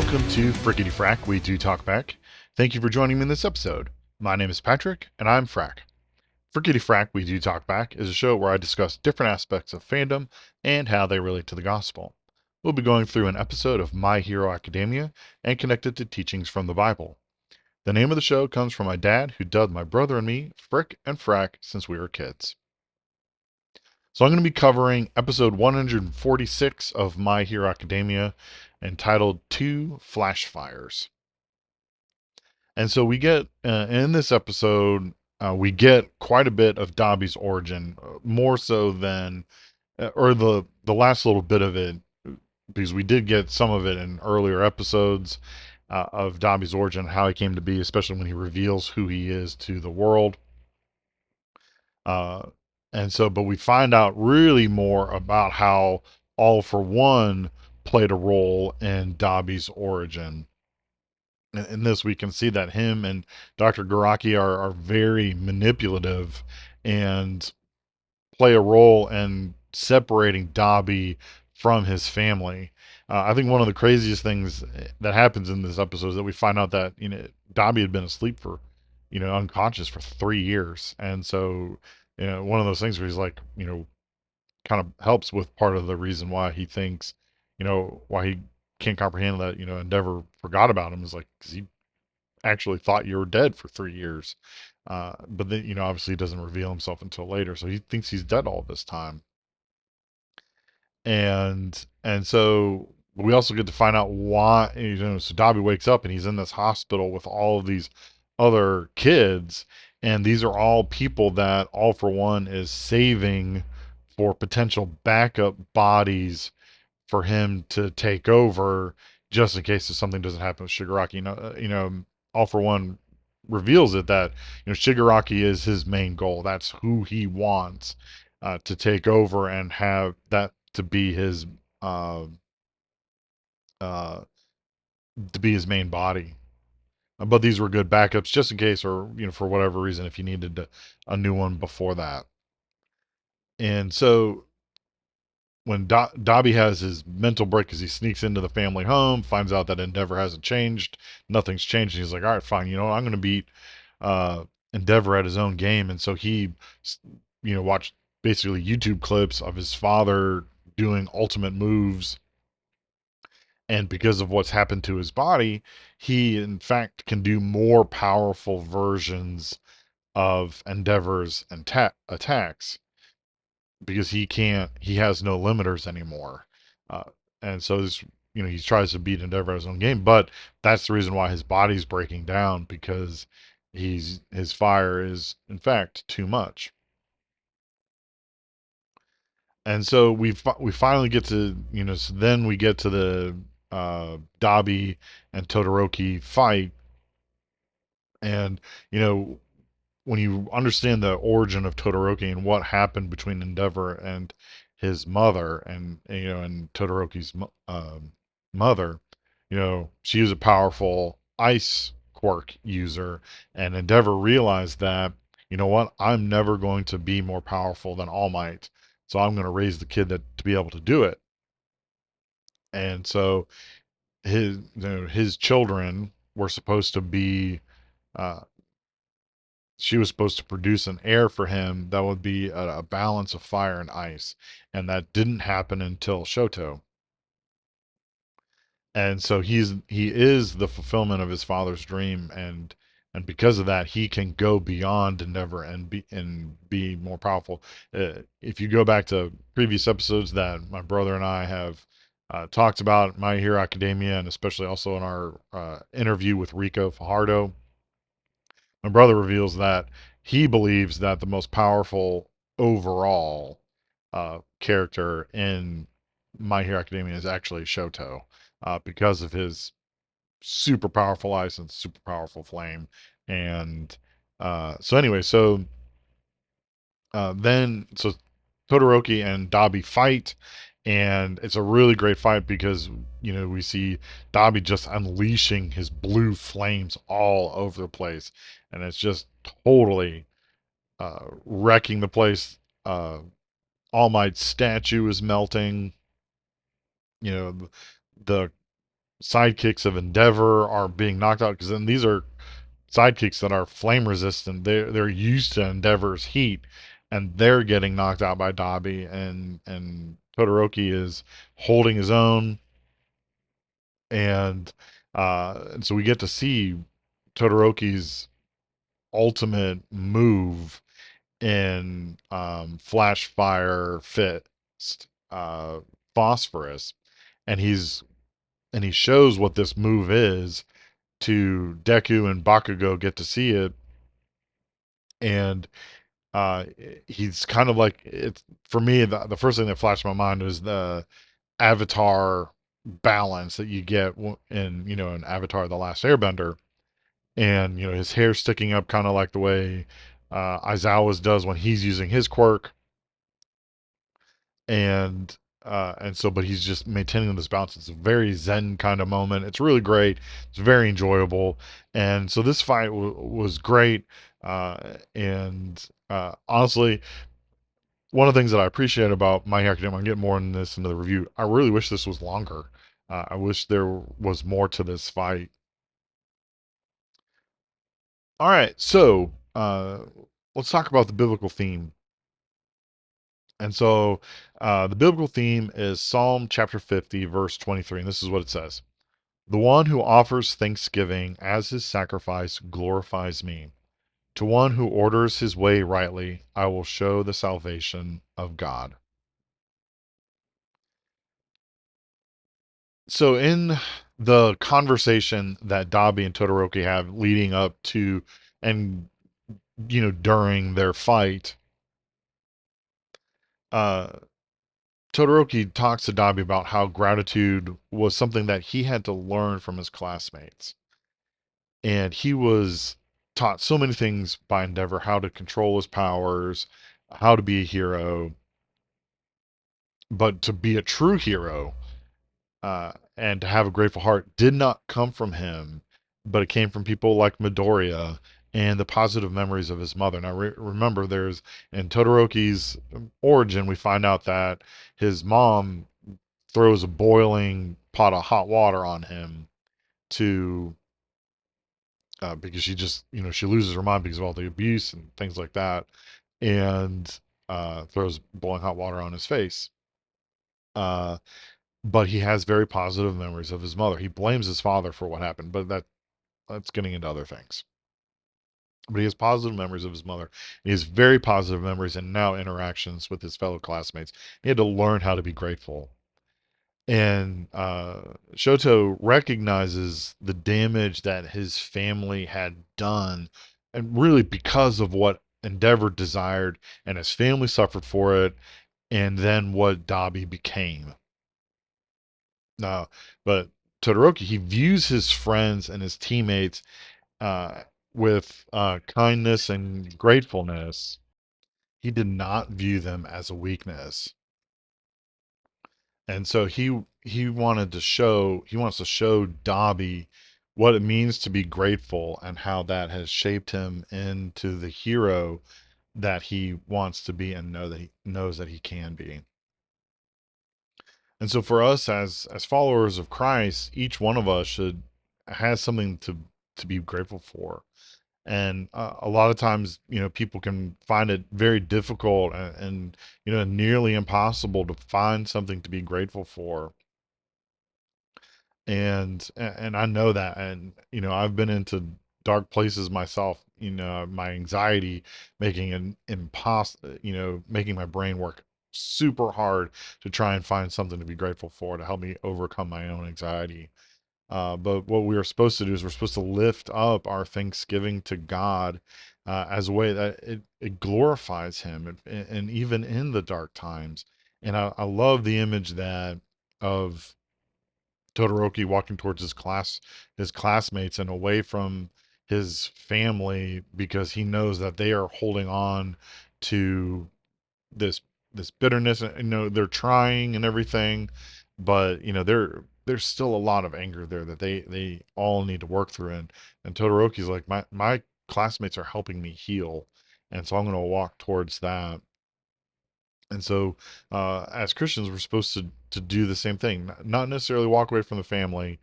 Welcome to Frickety Frack, We Do Talk Back. Thank you for joining me in this episode. My name is Patrick, and I'm Frack. Frickety Frack, We Do Talk Back is a show where I discuss different aspects of fandom and how they relate to the gospel. We'll be going through an episode of My Hero Academia and connected to teachings from the Bible. The name of the show comes from my dad, who dubbed my brother and me Frick and Frack since we were kids. So I'm going to be covering episode 146 of My Hero Academia, entitled Two Flashfires. And so we get in this episode, we get quite a bit of Dobby's origin, more so than, or the last little bit of it, because we did get some of it in earlier episodes of Dobby's origin, how he came to be, especially when he reveals who he is to the world. Uh, and so, but we find out really more about how All for One played a role in Dobby's origin. In this, we can see that him and Dr. Garaki are very manipulative and play a role in separating Dobby from his family. I think one of the craziest things that happens in this episode is that we find out that Dobby had been asleep for unconscious for 3 years, and so one of those things where he's like kind of helps with part of the reason why he thinks why he can't comprehend that Endeavor forgot about him is like because he actually thought you were dead for 3 years. But then, obviously he doesn't reveal himself until later. So he thinks he's dead all this time. And so we also get to find out why, so Dobby wakes up and he's in this hospital with all of these other kids. And these are all people that All for One is saving for potential backup bodies for him to take over just in case if something doesn't happen with Shigaraki. All for One reveals it that Shigaraki is his main goal. That's who he wants to take over and have that uh, uh, to be his main body. But these were good backups just in case, or for whatever reason, if you needed a new one before that. And so when Dobby has his mental break as he sneaks into the family home, finds out that Endeavor hasn't changed, nothing's changed. And he's like, all right, fine, I'm going to beat uh, Endeavor at his own game. And so he, watched basically YouTube clips of his father doing ultimate moves. And because of what's happened to his body, he in fact can do more powerful versions of Endeavor's attacks because he has no limiters anymore. Uh, and so this, he tries to beat Endeavor at his own game, but that's the reason why his body's breaking down because his fire is in fact too much. And so we finally get to, so then we get to the Dobby and Todoroki fight. And, you know, when you understand the origin of Todoroki and what happened between Endeavor and his mother, and Todoroki's mother, she was a powerful ice quirk user, and Endeavor realized that, you know what, I'm never going to be more powerful than All Might, so I'm going to raise the kid to be able to do it. And so his children were supposed to be uh, she was supposed to produce an air for him that would be a balance of fire and ice, and that didn't happen until Shoto. And so he is the fulfillment of his father's dream, and because of that, he can go beyond Endeavor and be more powerful. If you go back to previous episodes that my brother and I have talked about My Hero Academia, and especially also in our interview with Rico Fajardo, my brother reveals that he believes that the most powerful overall character in My Hero Academia is actually Shoto, because of his super powerful ice and super powerful flame. And so anyway, so Todoroki and Dobby fight, and it's a really great fight because we see Dobby just unleashing his blue flames all over the place, and it's just totally wrecking the place. All Might's statue is melting. You know, the sidekicks of Endeavor are being knocked out, because then these are sidekicks that are flame resistant. They're used to Endeavor's heat, and they're getting knocked out by Dobby, and Todoroki is holding his own, and so we get to see Todoroki's ultimate move in Flashfire Fist, Phosphorus, and he shows what this move is to Deku, and Bakugo get to see it, and uh, he's kind of like, it's for me, the first thing that flashed my mind was the Avatar balance that you get in, in Avatar: The Last Airbender, and his hair sticking up, kind of like the way Aizawa's does when he's using his quirk, and so, but he's just maintaining this balance. It's a very zen kind of moment. It's really great. It's very enjoyable, and so this fight was great. And honestly, one of the things that I appreciate about My Hero Academia, I'm getting more in this into the review. I really wish this was longer. I wish there was more to this fight. All right, so let's talk about the biblical theme. And so the biblical theme is Psalm chapter 50, verse 23. And this is what it says: The one who offers thanksgiving as his sacrifice glorifies me. To one who orders his way rightly, I will show the salvation of God. So, in the conversation that Dabi and Todoroki have leading up to, and during their fight, uh, Todoroki talks to Dabi about how gratitude was something that he had to learn from his classmates. And he was taught so many things by Endeavor: how to control his powers, how to be a hero, but to be a true hero, and to have a grateful heart did not come from him, but it came from people like Midoriya and the positive memories of his mother. Now, remember, there's in Todoroki's origin, we find out that his mom throws a boiling pot of hot water on him to because she just she loses her mind because of all the abuse and things like that, and throws boiling hot water on his face. Uh, but he has very positive memories of his mother. He blames his father for what happened, but that's getting into other things. But he has positive memories of his mother. He has very positive memories and now interactions with his fellow classmates. He had to learn how to be grateful. And Shoto recognizes the damage that his family had done, and really because of what Endeavor desired, and his family suffered for it, and then what Dabi became. Now, but Todoroki, he views his friends and his teammates uh, with kindness and gratefulness. He did not view them as a weakness. And so he wants to show Dobby what it means to be grateful, and how that has shaped him into the hero that he wants to be, and knows that he can be. And so for us as followers of Christ, each one of us should has something to be grateful for. And a lot of times, people can find it very difficult, and nearly impossible to find something to be grateful for. And I know that, and I've been into dark places myself. My anxiety making making my brain work super hard to try and find something to be grateful for to help me overcome my own anxiety. But what we are supposed to do is we're supposed to lift up our thanksgiving to God, as a way that it glorifies Him, and even in the dark times. And I love the image that of Todoroki walking towards his classmates, and away from his family, because he knows that they are holding on to this bitterness. And they're trying and everything, but there's still a lot of anger there that they all need to work through. And Todoroki's like, my classmates are helping me heal, and so I'm going to walk towards that. And so, as Christians, we're supposed to do the same thing. Not necessarily walk away from the family,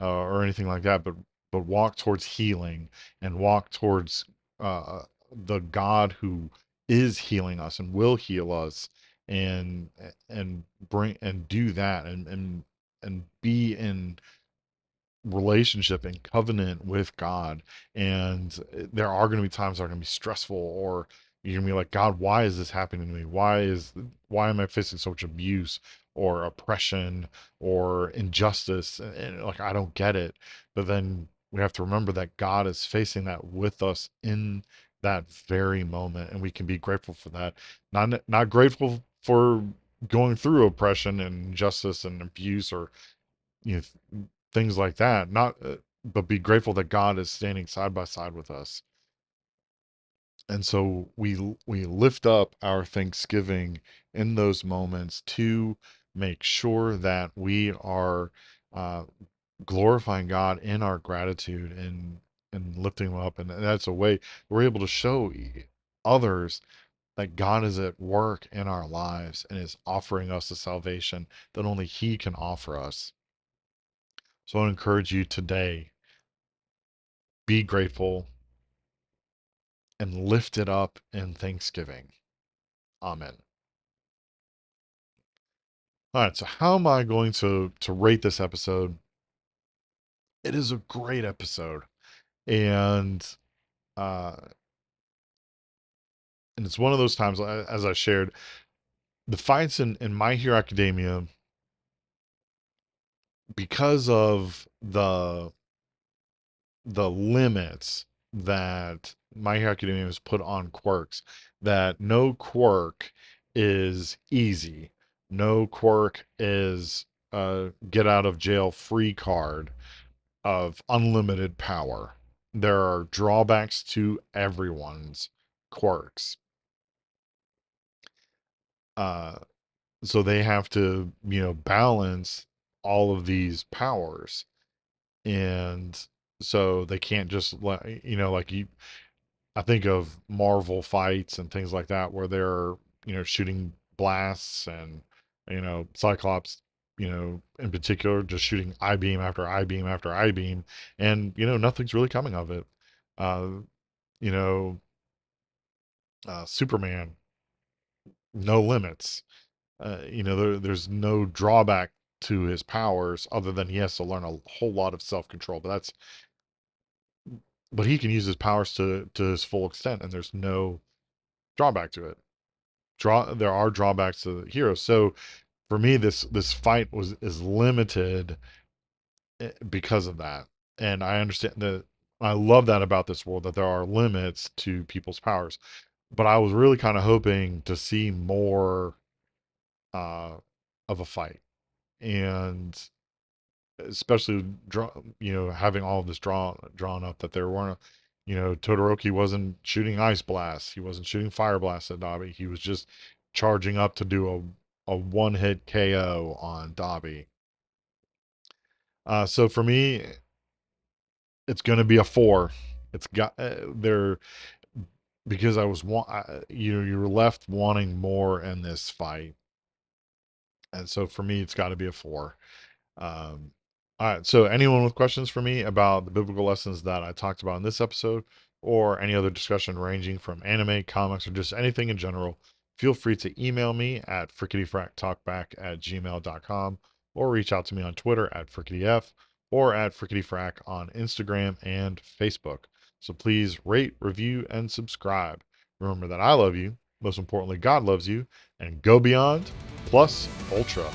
or anything like that, but walk towards healing and walk towards uh, the God who is healing us and will heal us, and bring and do that, and be in relationship and covenant with God. And there are going to be times that are going to be stressful, or you're going to be like, God, why is this happening to me? Why am I facing so much abuse or oppression or injustice? And like, I don't get it. But then we have to remember that God is facing that with us in that very moment, and we can be grateful for that. Not grateful for going through oppression and injustice and abuse, or you know, things like that. Not, but be grateful that God is standing side by side with us. And so we lift up our thanksgiving in those moments to make sure that we are uh, glorifying God in our gratitude, and lifting Him up. And that's a way we're able to show others that God is at work in our lives and is offering us the salvation that only He can offer us. So I encourage you today, be grateful and lift it up in thanksgiving. Amen. All right, so how am I going to rate this episode? It is a great episode, and uh, and it's one of those times, as I shared, the fights in My Hero Academia, because of the limits that My Hero Academia has put on quirks, that no quirk is easy. No quirk is a get out of jail free card of unlimited power. There are drawbacks to everyone's quirks. Uh, so they have to, balance all of these powers. And so they can't just let, like I think of Marvel fights and things like that where they're, shooting blasts, and, Cyclops, in particular, just shooting I beam after I beam after I beam, and, nothing's really coming of it. Uh, you know, Superman, no limits. There's no drawback to his powers other than he has to learn a whole lot of self control. But he can use his powers to his full extent, and there's no drawback to it. There are drawbacks to the hero. So for me, this fight is limited because of that. And I understand that. I love that about this world, that there are limits to people's powers. But I was really kind of hoping to see more uh, of a fight, and especially having all of this drawn up, that there weren't, Todoroki wasn't shooting ice blasts, he wasn't shooting fire blasts at Dabi, he was just charging up to do a one hit KO on Dabi. So for me, it's going to be a 4. It's got there, because you're left wanting more in this fight, and so for me, it's got to be a 4. All right. So, anyone with questions for me about the biblical lessons that I talked about in this episode, or any other discussion ranging from anime, comics, or just anything in general, feel free to email me at frickityfracktalkback@gmail.com, or reach out to me on Twitter at frickityf, or at frickityfrack on Instagram and Facebook. So, please rate, review, and subscribe. Remember that I love you. Most importantly, God loves you. And go beyond plus ultra.